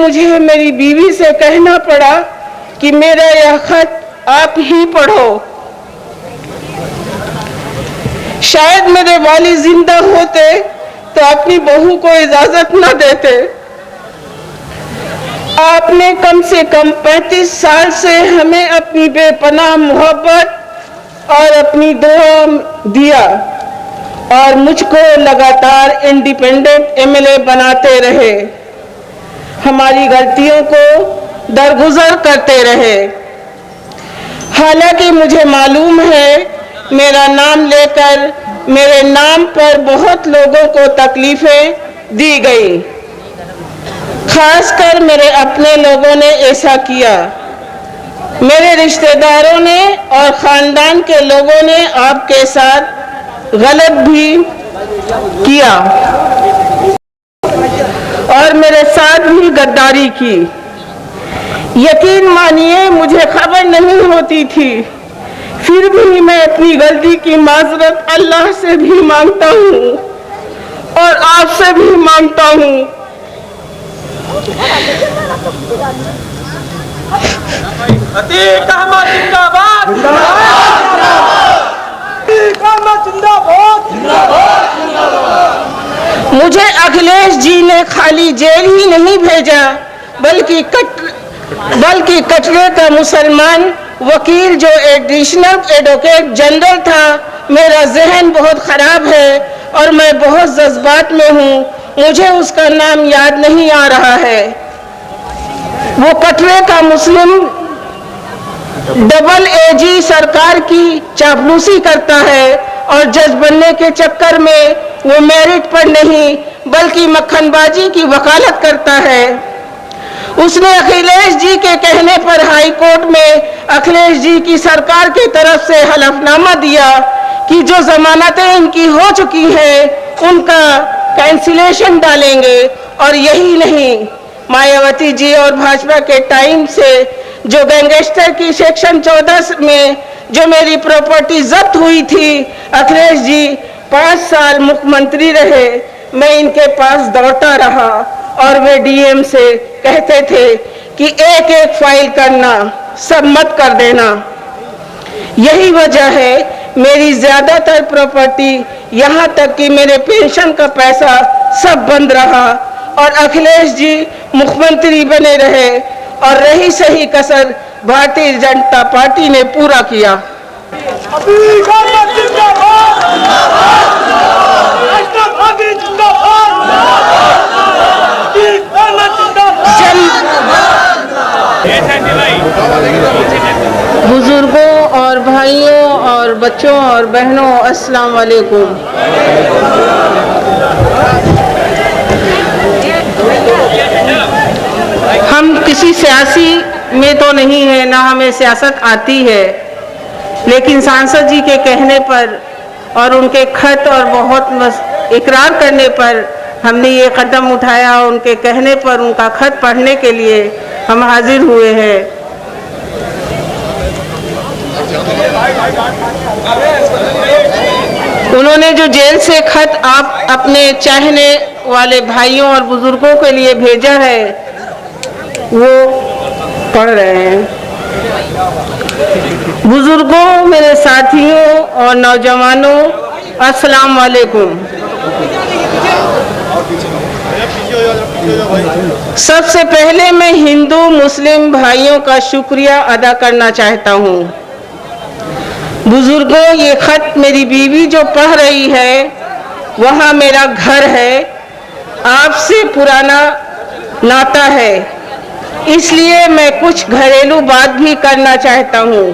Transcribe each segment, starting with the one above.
मुझे मेरी बीवी से कहना पड़ा कि मेरा यह खत आप ही पढ़ो। शायद मेरे वाली जिंदा होते तो अपनी बहू को इजाजत न देते। आपने कम से कम 35 साल से हमें अपनी बेपनाह मोहब्बत और अपनी दुआ दिया और मुझको लगातार इंडिपेंडेंट एमएलए बनाते रहे, हमारी गलतियों को दरगुजर करते रहे। हालांकि मुझे मालूम है मेरा नाम लेकर मेरे नाम पर बहुत लोगों को तकलीफें दी गई, खासकर मेरे अपने लोगों ने ऐसा किया। मेरे रिश्तेदारों ने और खानदान के लोगों ने आपके साथ गलत भी किया और मेरे साथ भी गद्दारी की। यकीन मानिए मुझे खबर नहीं होती थी, फिर भी मैं अपनी गलती की माजरत अल्लाह से भी मांगता हूँ और आपसे भी मांगता हूँ। अतीक अहमद जिंदाबाद, अतीक अहमद जिंदाबाद, मुझे अखिलेश जी ने खाली जेल ही नहीं भेजा बल्कि कटरे का मुसलमान वकील जो एडिशनल एडवोकेट जनरल था। मेरा जहन बहुत खराब है और मैं बहुत जज्बात में हूँ, मुझे उसका नाम याद नहीं आ रहा है। वो कटरे का मुस्लिम डबल एजी सरकार की चापलूसी करता है और जज बनने के चक्कर में वो मेरिट पर नहीं बल्कि मक्खनबाजी की वकालत करता है। उसने अखिलेश जी के कहने पर हाई कोर्ट में अखिलेश जी की सरकार की तरफ से हलफनामा दिया कि जो जमानतें इनकी हो चुकी हैं उनका कैंसिलेशन डालेंगे। और यही नहीं, मायावती जी और भाजपा के टाइम से जो गैंगस्टर की सेक्शन 14 में जो मेरी प्रॉपर्टी जब्त हुई थी, अखिलेश जी 5 साल मुख्यमंत्री रहे, मैं इनके पास दौड़ता रहा और वे डीएम से कहते थे कि एक एक फाइल करना, सब मत कर देना। यही वजह है मेरी ज्यादातर प्रॉपर्टी, यहाँ तक कि मेरे पेंशन का पैसा सब बंद रहा और अखिलेश जी मुख्यमंत्री बने रहे और रही सही कसर भारतीय जनता पार्टी ने पूरा किया। अतीक अहमद जिंदाबाद, अशरफ आगरी जिंदाबाद, अतीक अहमद बुजुर्गों और भाइयों और बच्चों और बहनों, अस्सलाम वालेकुम। हम किसी सियासी में तो नहीं है, ना हमें सियासत आती है, लेकिन सांसद जी के कहने पर और उनके खत और बहुत इकरार करने पर हमने ये कदम उठाया। उनके कहने पर उनका खत पढ़ने के लिए हम हाजिर हुए हैं। उन्होंने जो जेल से खत आप अपने चाहने वाले भाइयों और बुजुर्गों के लिए भेजा है वो पढ़ रहे हैं। बुजुर्गों, मेरे साथियों और नौजवानों, अस्सलाम वालेकुम। सबसे पहले मैं हिंदू मुस्लिम भाइयों का शुक्रिया अदा करना चाहता हूँ। बुजुर्गों, ये खत मेरी बीवी जो पढ़ रही है, वहाँ मेरा घर है, आपसे पुराना नाता है, इसलिए मैं कुछ घरेलू बात भी करना चाहता हूँ।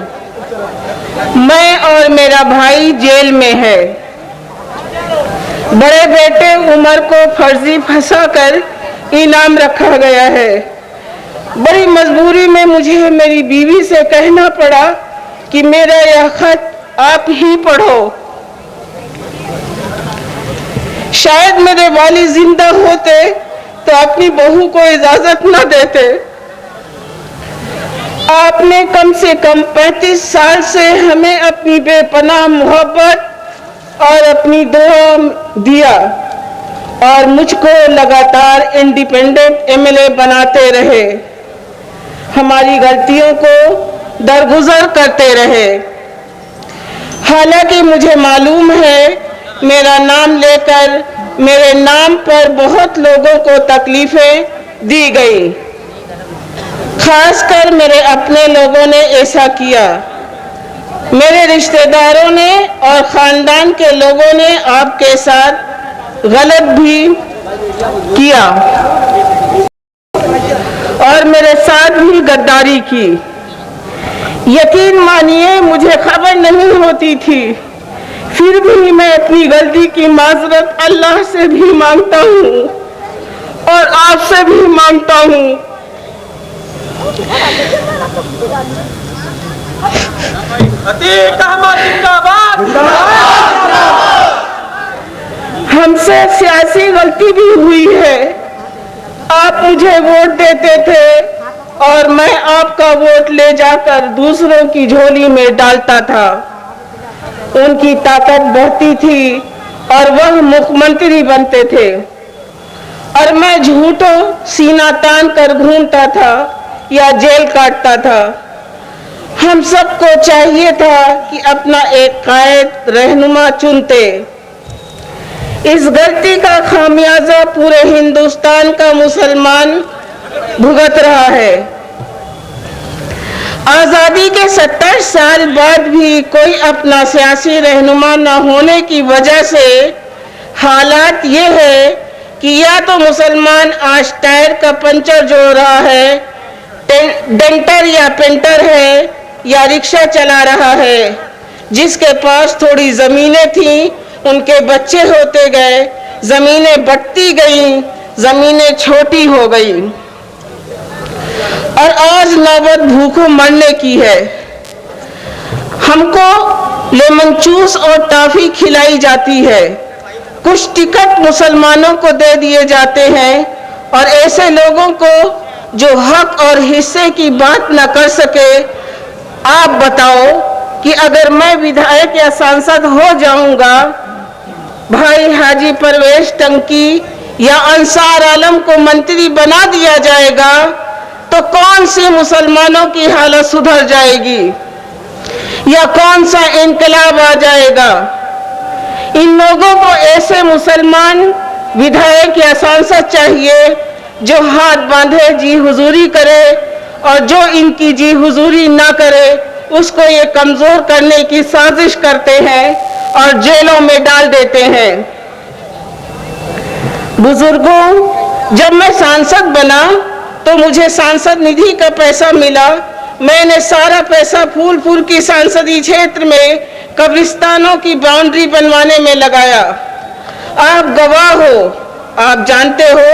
मैं और मेरा भाई जेल में है। बड़े बेटे उमर को फर्जी फंसाकर इनाम रखा गया है। बड़ी मजबूरी में मुझे मेरी बीवी से कहना पड़ा कि मेरा यह खत आप ही पढ़ो। शायद मेरे वाली जिंदा होते तो अपनी बहू को इजाजत न देते। आपने कम से कम 35 साल से हमें अपनी बेपनाह मोहब्बत और अपनी दुआ दिया और मुझको लगातार इंडिपेंडेंट एमएलए बनाते रहे, हमारी गलतियों को दरगुजर करते रहे। हालांकि मुझे मालूम है मेरा नाम लेकर मेरे नाम पर बहुत लोगों को तकलीफें दी गई, खासकर मेरे अपने लोगों ने ऐसा किया। मेरे रिश्तेदारों ने और खानदान के लोगों ने आपके साथ गलत भी किया और मेरे साथ भी गद्दारी की। यकीन मानिए मुझे खबर नहीं होती थी, फिर भी मैं अपनी गलती की माजरत अल्लाह से भी मांगता हूँ और आपसे भी मांगता हूँ। अतीक अहमद जिंदाबाद। हमसे सियासी गलती भी हुई है। आप मुझे वोट देते थे और मैं आपका वोट ले जाकर दूसरों की झोली में डालता था। उनकी ताकत बढ़ती थी और वह मुख्यमंत्री बनते थे और मैं झूठों सीना तान कर घूमता था या जेल काटता था। हम सबको चाहिए था कि अपना एक कायद रहनुमा चुनते। इस गलती का खामियाजा पूरे हिंदुस्तान का मुसलमान भुगत रहा है। आजादी के 70 साल बाद भी कोई अपना सियासी रहनुमा न होने की वजह से हालात ये है कि या तो मुसलमान आज टायर का पंचर जोड़ रहा है, डेंटर या पेंटर है, या रिक्शा चला रहा है। जिसके पास थोड़ी जमीनें थीं उनके बच्चे होते गए, जमीनें बढ़ती गईं, जमीनें छोटी हो गई और आज नौबत भूखों मरने की है। हमको लेमन जूस और टॉफी खिलाई जाती है, कुछ टिकट मुसलमानों को दे दिए जाते हैं और ऐसे लोगों को जो हक और हिस्से की बात न कर सके। आप बताओ कि अगर मैं विधायक या सांसद हो जाऊंगा, भाई हाजी परवेश टंकी या अंसार आलम को मंत्री बना दिया जाएगा, तो कौन सी मुसलमानों की हालत सुधर जाएगी या कौन सा इनकलाब आ जाएगा। इन लोगों को ऐसे मुसलमान विधायक या सांसद चाहिए जो हाथ बांधे जी हुजूरी करे और जो इनकी जी हुजूरी ना करे उसको ये कमजोर करने की साजिश करते हैं और जेलों में डाल देते हैं। बुजुर्गों, जब मैं सांसद बना तो मुझे सांसद निधि का पैसा मिला। मैंने सारा पैसा फूलपुर की सांसदीय क्षेत्र में कब्रिस्तानों की बाउंड्री बनवाने में लगाया। आप गवाह हो, आप जानते हो,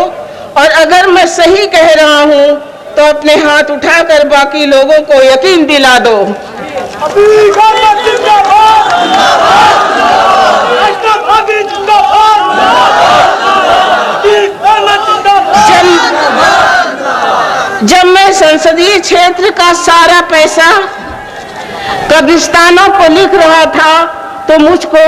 और अगर मैं सही कह रहा हूं तो अपने हाथ उठाकर बाकी लोगों को यकीन दिला दो। अतीक अहमद जिंदाबाद। अशरफ अली जिंदाबाद। अतीक अहमद जिंदाबाद। जब मैं संसदीय क्षेत्र का सारा पैसा कब्रिस्तानों को लिख रहा था तो मुझको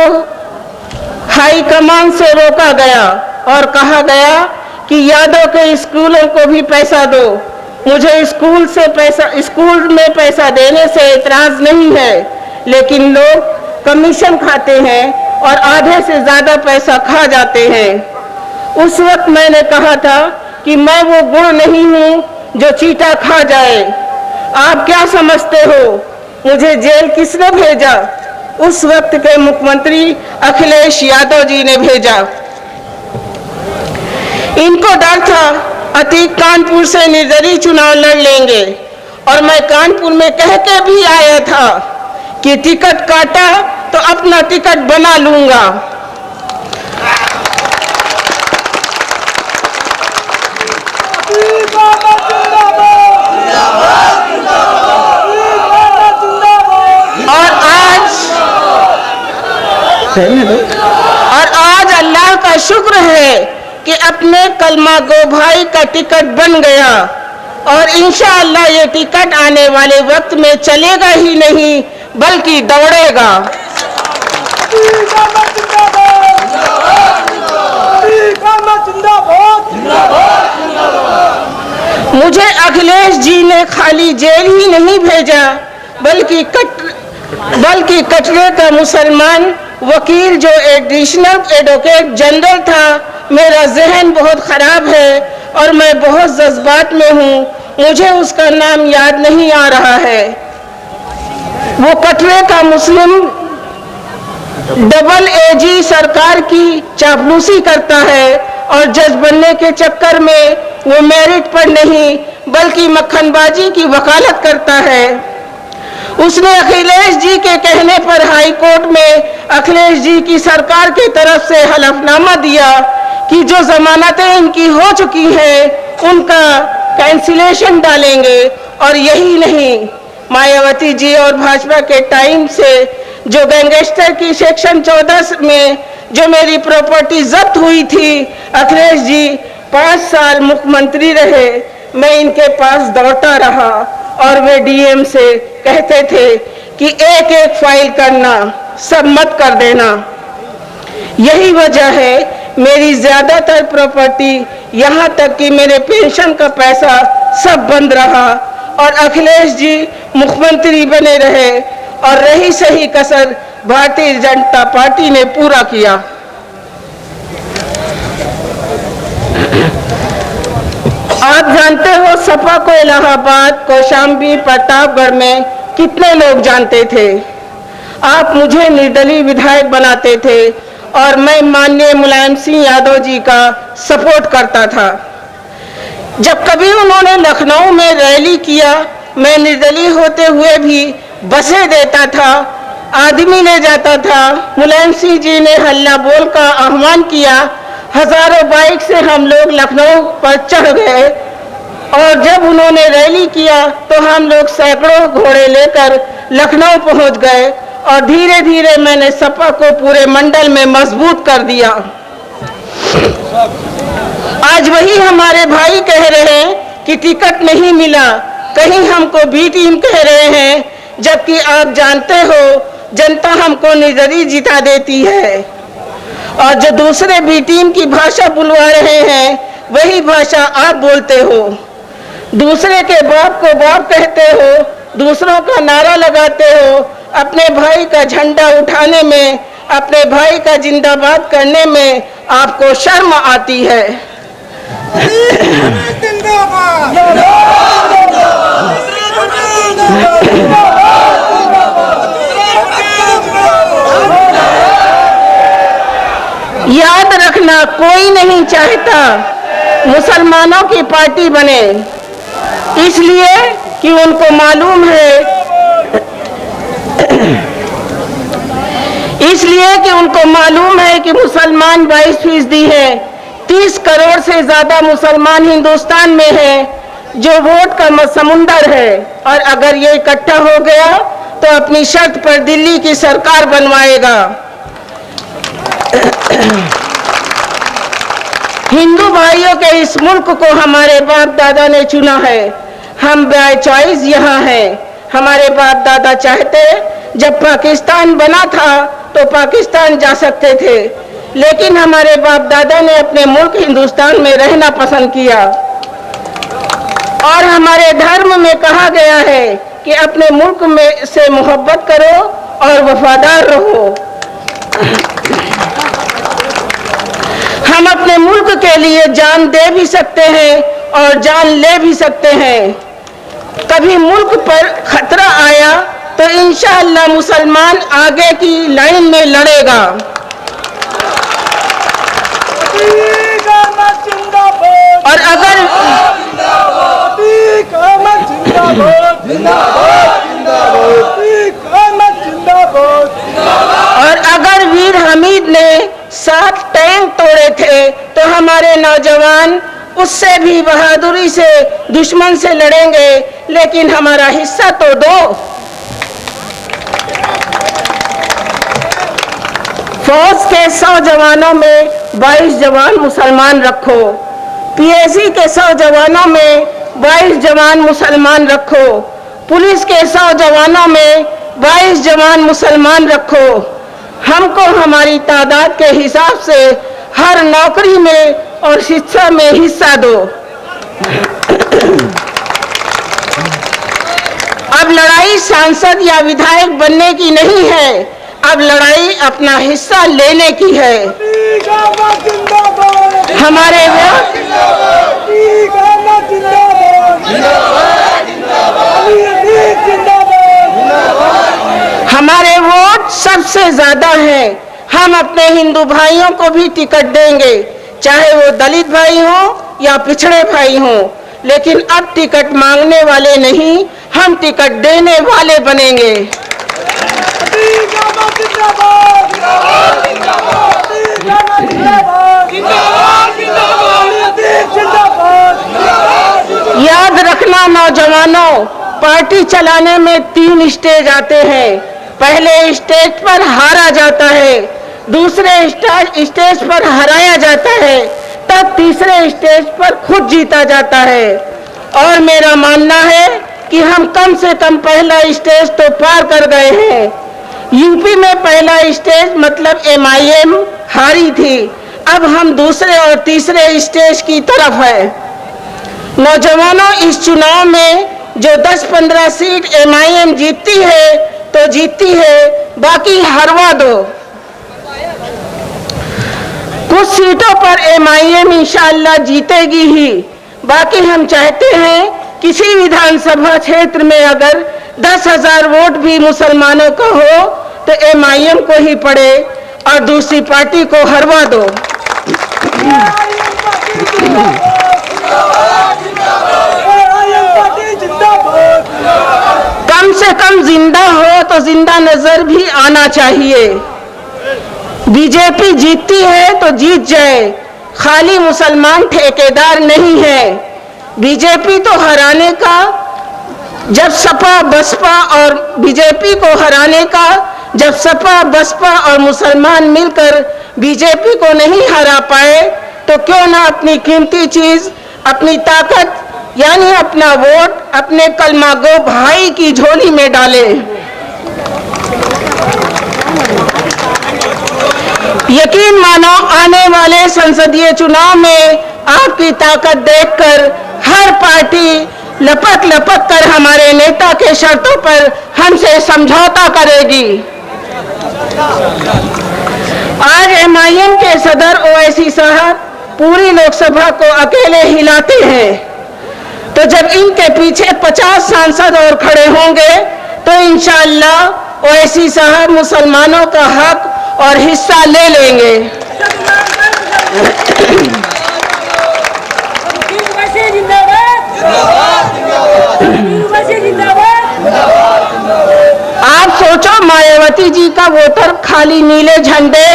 हाई कमान से रोका गया और कहा गया कि यादव के स्कूलों को भी पैसा दो। मुझे स्कूल में पैसा देने से इतराज नहीं है, लेकिन लोग कमीशन खाते हैं और आधे से ज्यादा पैसा खा जाते हैं। उस वक्त मैंने कहा था कि मैं वो गुण नहीं हूँ जो चीटा खा जाए। आप क्या समझते हो मुझे जेल किसने भेजा? उस वक्त के मुख्यमंत्री अखिलेश यादव जी ने भेजा। इनको डर था अतीक कानपुर से निर्दलीय चुनाव लड़ लेंगे और मैं कानपुर में कह के भी आया था कि टिकट काटा तो अपना टिकट बना लूंगा। और आज अल्लाह का शुक्र है कि अपने कलमा गो भाई का टिकट बन गया और इंशाअल्लाह ये टिकट आने वाले वक्त में चलेगा ही नहीं बल्कि दौड़ेगा। अतीक अहमद जिंदाबाद मुझे अखिलेश जी ने खाली जेल ही नहीं भेजा, बल्कि कटरे का मुसलमान वकील जो एडिशनल एडवोकेट जनरल था। मेरा जहन बहुत खराब है और मैं बहुत जज्बात में हूँ। मुझे उसका नाम याद नहीं आ रहा है। वो कटरे का मुस्लिम डबल एजी सरकार की चापलूसी करता है और जज बनने के चक्कर में वो मेरिट पर नहीं बल्कि मक्खनबाजी की वकालत करता है। उसने अखिलेश जी के कहने पर हाई कोर्ट में अखिलेश जी की सरकार की तरफ से हलफनामा दिया कि जो जमानतें इनकी हो चुकी हैं उनका कैंसिलेशन डालेंगे। और यही नहीं, मायावती जी और भाजपा के टाइम से जो गैंगस्टर की सेक्शन 14 में जो मेरी प्रॉपर्टी जब्त हुई थी, अखिलेश जी 5 साल मुख्यमंत्री रहे। मैं इनके पास दौड़ता रहा और वे डीएम से कहते थे कि एक एक फाइल करना, सब मत कर देना। यही वजह है मेरी ज्यादातर प्रॉपर्टी, यहाँ तक कि मेरे पेंशन का पैसा सब बंद रहा और अखिलेश जी मुख्यमंत्री बने रहे और रही सही कसर भारतीय जनता पार्टी ने पूरा किया। आप जानते हो सपा को इलाहाबाद, कौशाम्बी, प्रतापगढ़ में कितने लोग जानते थे। आप मुझे निर्दलीय विधायक बनाते थे और मैं माननीय मुलायम सिंह यादव जी का सपोर्ट करता था। जब कभी उन्होंने लखनऊ में रैली किया, मैं निर्दलीय होते हुए भी बसें देता था, आदमी ले जाता था। मुलायम सिंह जी ने हल्ला बोल का आह्वान किया, हजारों बाइक से हम लोग लखनऊ पर चढ़ गए और जब उन्होंने रैली किया तो हम लोग सैकड़ों घोड़े लेकर लखनऊ पहुंच गए और धीरे धीरे मैंने सपा को पूरे मंडल में मजबूत कर दिया। आज वही हमारे भाई कह रहे हैं कि टिकट नहीं मिला, कहीं हमको बी टीम कह रहे हैं, जबकि आप जानते हो जनता हमको निर्दलीय जिता देती है। और जो दूसरे बी टीम की भाषा बुलवा रहे हैं वही भाषा आप बोलते हो। दूसरे के बाप को बाप कहते हो, दूसरों का नारा लगाते हो, अपने भाई का झंडा उठाने में, अपने भाई का जिंदाबाद करने में आपको शर्म आती है। याद रखना, कोई नहीं चाहता मुसलमानों की पार्टी बने, इसलिए कि उनको मालूम है कि मुसलमान 22% है। 30 करोड़ से ज्यादा मुसलमान हिंदुस्तान में है जो वोट का समुंदर है और अगर ये इकट्ठा हो गया तो अपनी शर्त पर दिल्ली की सरकार बनवाएगा। हिंदू भाइयों के इस मुल्क को हमारे बाप दादा ने चुना है, हम बाय चॉइस यहाँ हैं। हमारे बाप दादा चाहते जब पाकिस्तान बना था तो पाकिस्तान जा सकते थे, लेकिन हमारे बाप दादा ने अपने मुल्क हिंदुस्तान में रहना पसंद किया। और हमारे धर्म में कहा गया है कि अपने मुल्क में से मोहब्बत करो और वफादार रहो। हम अपने मुल्क के लिए जान दे भी सकते हैं और जान ले भी सकते हैं। कभी मुल्क पर खतरा आया तो इंशाअल्लाह मुसलमान आगे की लाइन में लड़ेगा। और अगर वीर हमीद ने 7 टैंक तोड़े थे तो हमारे नौजवान उससे भी बहादुरी से दुश्मन से लड़ेंगे, लेकिन हमारा हिस्सा तो दो। फौज के 100 जवानों में 22 जवान मुसलमान रखो, पीएसी के 100 जवानों में 22 जवान मुसलमान रखो, पुलिस के 100 जवानों में 22 जवान मुसलमान रखो। हमको हमारी तादाद के हिसाब से हर नौकरी में और शिक्षा में हिस्सा दो। अब लड़ाई सांसद या विधायक बनने की नहीं है, अब लड़ाई अपना हिस्सा लेने की है। हमारे वोट हमारे वोट सबसे ज्यादा हैं। हम अपने हिंदू भाइयों को भी टिकट देंगे, चाहे वो दलित भाई हो या पिछड़े भाई हो, लेकिन अब टिकट मांगने वाले नहीं, हम टिकट देने वाले बनेंगे। याद रखना नौजवानों, पार्टी चलाने में 3 स्टेज आते हैं। पहले स्टेज पर हारा जाता है, दूसरे स्टेज पर हराया जाता है, तब तीसरे स्टेज पर खुद जीता जाता है। और मेरा मानना है कि हम कम से कम पहला स्टेज तो पार कर गए हैं। यूपी में पहला स्टेज मतलब MIM हारी थी, अब हम दूसरे और तीसरे स्टेज की तरफ है। नौजवानों, इस चुनाव में जो 10-15 सीट MIM जीतती है तो जीतती है, बाकी हरवा दो। कुछ सीटों पर MIM इंशाअल्लाह जीतेगी ही। बाकी हम चाहते हैं किसी विधानसभा क्षेत्र में अगर 10,000 वोट भी मुसलमानों का हो तो MIM को ही पड़े और दूसरी पार्टी को हरवा दो। कम से कम जिंदा हो तो जिंदा नजर भी आना चाहिए। बीजेपी जीतती है तो जीत जाए, खाली मुसलमान ठेकेदार नहीं है। बीजेपी तो हराने का, जब सपा बसपा और बीजेपी को हराने का, जब सपा बसपा और मुसलमान मिलकर बीजेपी को नहीं हरा पाए तो क्यों ना अपनी कीमती चीज, अपनी ताकत यानी अपना वोट अपने कलमागो भाई की झोली में डाले। यकीन मानो, आने वाले संसदीय चुनाव में आपकी ताकत देखकर हर पार्टी लपक लपक कर हमारे नेता के शर्तों पर हमसे समझौता करेगी। आज MIM के सदर ओवैसी साहब पूरी लोकसभा को अकेले हिलाते हैं, तो जब इनके पीछे 50 सांसद और खड़े होंगे तो इंशाअल्लाह ओवैसी साहब मुसलमानों का हक और हिस्सा ले लेंगे। आप सोचो, मायावती जी का वोटर खाली नीले झंडे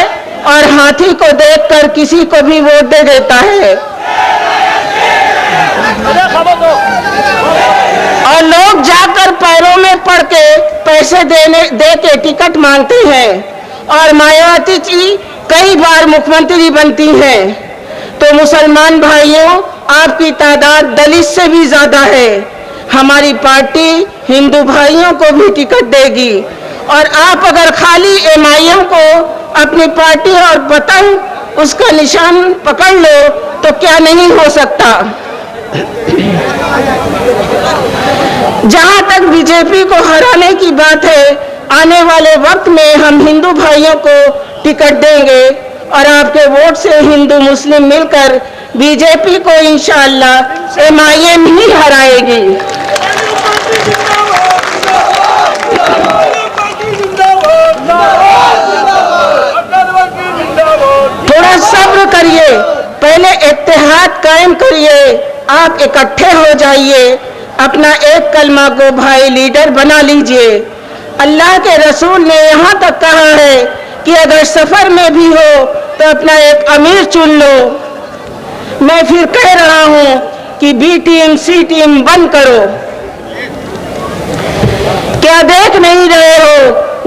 और हाथी को देखकर किसी को भी वोट दे देता है, और लोग जाकर पैरों में पड़ के पैसे दे के टिकट मांगते हैं। और मायावती जी कई बार मुख्यमंत्री बनती हैं। तो मुसलमान भाइयों, आपकी तादाद दलित से भी ज्यादा है। हमारी पार्टी हिंदू भाइयों को भी टिकट देगी, और आप अगर खाली MIM को अपनी पार्टी और पतंग उसका निशान पकड़ लो तो क्या नहीं हो सकता। जहां तक बीजेपी को हराने की बात है, आने वाले वक्त में हम हिंदू भाइयों को टिकट देंगे और आपके वोट से हिंदू मुस्लिम मिलकर बीजेपी को इंशाअल्लाह MIM ही हराएगी। थोड़ा सब्र करिए, पहले इत्तेहाद कायम करिए, आप इकट्ठे हो जाइए, अपना एक कलमा गो भाई लीडर बना लीजिए। अल्लाह के रसूल ने यहाँ तक कहा है कि अगर सफर में भी हो तो अपना एक अमीर चुन लो। मैं फिर कह रहा हूँ कि B टीम C टीम बंद करो। क्या देख नहीं रहे हो,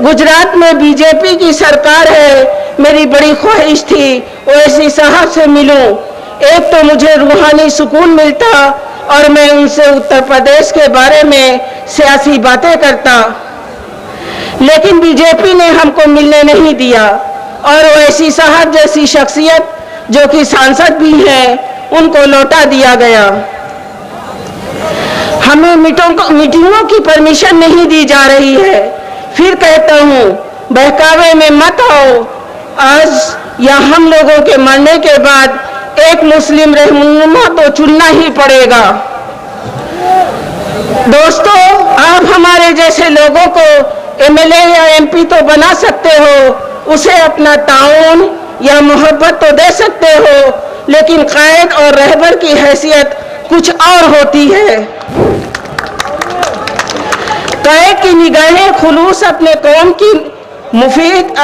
गुजरात में बीजेपी की सरकार है। मेरी बड़ी ख्वाहिश थी ओवैसी साहब से मिलूं, एक तो मुझे रूहानी सुकून मिलता और मैं उनसे उत्तर प्रदेश के बारे में सियासी बातें करता, लेकिन बीजेपी ने हमको मिलने नहीं दिया। और ओवैसी साहब जैसी शख्सियत जो कि सांसद भी हैं, उनको लौटा दिया गया। हमें मीटिंगों की परमिशन नहीं दी जा रही है। फिर कहता हूँ, बहकावे में मत आओ। आज या हम लोगों के मरने के बाद एक मुस्लिम रहनुमा तो चुनना ही पड़ेगा। दोस्तों, आप हमारे जैसे लोगों को एमएलए या एमपी तो बना सकते हो, उसे अपना ताउन या मोहब्बत तो दे सकते हो, लेकिन कायद और रहबर की हैसियत कुछ और होती है। कायद की निगाहें खुलूस अपने कौम की मुफीद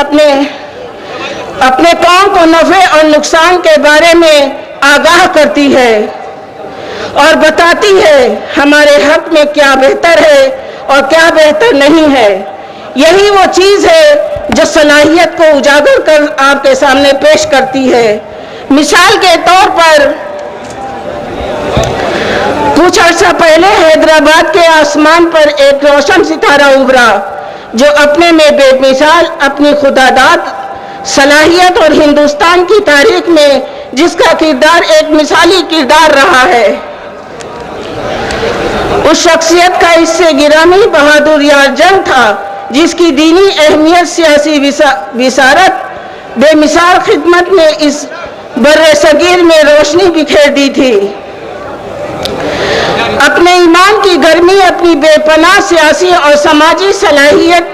अपने कौम को नफे और नुकसान के बारे में आगाह करती है और बताती है हमारे हक में क्या बेहतर है और क्या बेहतर नहीं है। यही वो चीज़ है जो सलाहियत को उजागर कर आपके सामने पेश करती है। मिसाल के तौर पर कुछ अर्सा पहले हैदराबाद के आसमान पर एक रोशन सितारा उभरा, जो अपने में बेमिसाल अपनी खुदादाद सलाहियत और हिंदुस्तान की तारीख में जिसका किरदार एक मिसाली किरदार रहा है। उस शख्सियत का इससे गिरामी बहादुर यार जंग था, जिसकी दीनी अहमियत, सियासी विसारत, बेमिसाल खिदमत ने इस बर्रे सगीर में रोशनी बिखेर दी थी। अपने ईमान की गर्मी, अपनी बेपनाह सियासी और समाजी सलाहियत,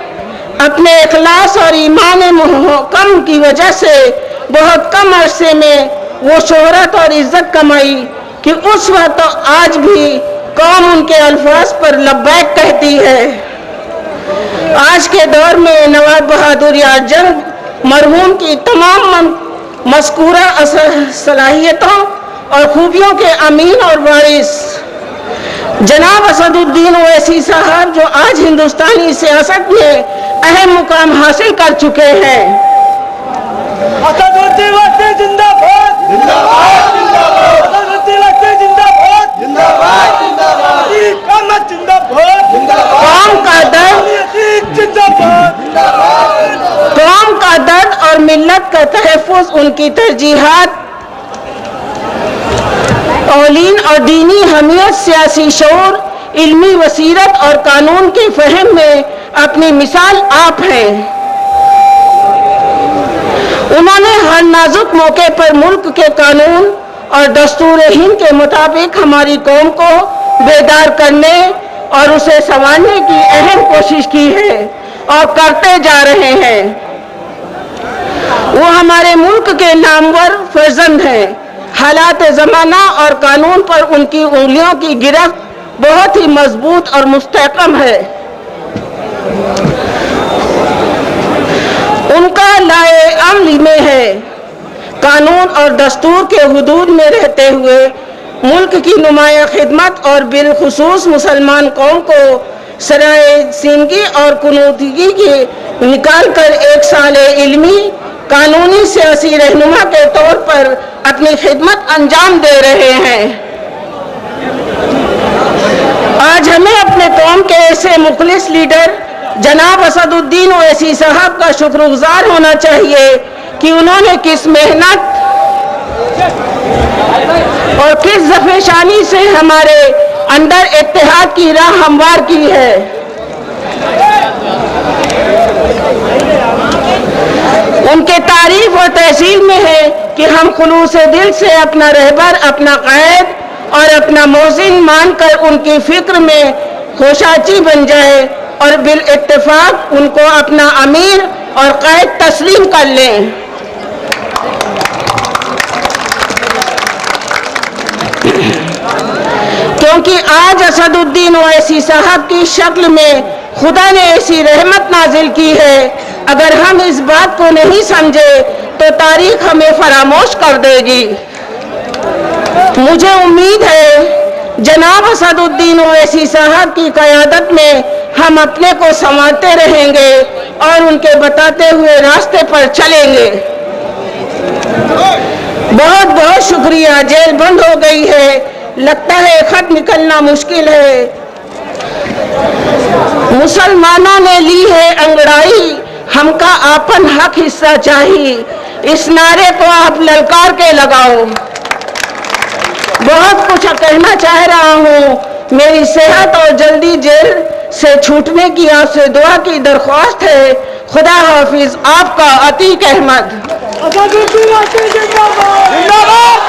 अपने इखलास और ईमान मुहकम की वजह से बहुत कम अरसे में वो शोहरत और इज्जत कमाई कि उस वक्त तो आज भी कौम उनके अल्फाज पर लब्बैक कहती है। आज के दौर में नवाब बहादुर यार जंग मरहूम की तमाम मज़कूरा सलाहियतों और खूबियों के अमीन और वारिस जनाब असदुद्दीन ओवैसी साहब, जो आज हिंदुस्तानी सियासत में अहम मुकाम हासिल कर चुके हैं। असदुद्दीन ओवैसी जिंदाबाद, जिंदाबाद, जिंदाबाद। असदुद्दीन ओवैसी जिंदाबाद, जिंदाबाद, जिंदाबाद। अहमद जिंदाबाद, जिंदाबाद। कौम का दर्द, जिंदाबाद, जिंदाबाद। कौम का दर्द और मिल्लत का तहफ़्फ़ुज़ उनकी तरजीहात, औलीन और दीनी हमियत, सियासी शऊर, इल्मी बसीरत और कानून के फहम में अपनी मिसाल आप हैं। उन्होंने हर नाजुक मौके पर मुल्क के कानून और दस्तूर हिंद के मुताबिक हमारी कौम को बेदार करने और उसे संवारने की अहम कोशिश की है और करते जा रहे हैं। वो हमारे मुल्क के नामवर फर्जंद हैं। हालात ज़माना और कानून पर उनकी उंगलियों की गिरफ्त बहुत ही मजबूत और मुस्तहकम है। उनका लाए अमल में है। कानून और दस्तूर के हुदूद में रहते हुए मुल्क की नुमाया खिदमत और बिलखुसूस मुसलमान कौम को सराय सीमगी और कुनूदगी के निकाल कर एक साले इल्मी, कानूनी, सियासी रहनुमा के तौर पर अपनी खिदमत अंजाम दे रहे हैं। आज हमें अपने कौम के ऐसे मुखलिस लीडर जनाब असदुद्दीन ओवैसी साहब का शुक्रगुजार होना चाहिए कि उन्होंने किस मेहनत और किस ज़फ़ेशानी से हमारे अंदर इत्तेहाद की राह हमवार की है। उनके तारीफ और तहसील में है कि हम खुलूस दिल से अपना रहबर, अपना क़ायद और अपना मोहसिन मानकर उनकी फिक्र में खोशाची बन जाए और बिल इत्तेफाक उनको अपना अमीर और क़ायद तस्लीम कर लें। क्योंकि आज असदुद्दीन ओवैसी साहब की शक्ल में खुदा ने ऐसी रहमत नाजिल की है, अगर हम इस बात को नहीं समझे तो तारीख हमें फरामोश कर देगी। मुझे उम्मीद है जनाब असदुद्दीन ओवैसी साहब की क़यादत में हम अपने को संवारते रहेंगे और उनके बताते हुए रास्ते पर चलेंगे। बहुत बहुत शुक्रिया। जेल बंद हो गई है, लगता है खत निकलना मुश्किल है। मुसलमानों ने ली है अंगड़ाई, हमका आपन हक हिस्सा चाहिए। इस नारे को आप ललकार के लगाओ। बहुत कुछ कहना चाह रहा हूँ। मेरी सेहत और जल्दी जेल से छूटने की आपसे दुआ की दरख्वास्त है। खुदा हाफिज, आपका अतीक अहमद। जिंदाबाद।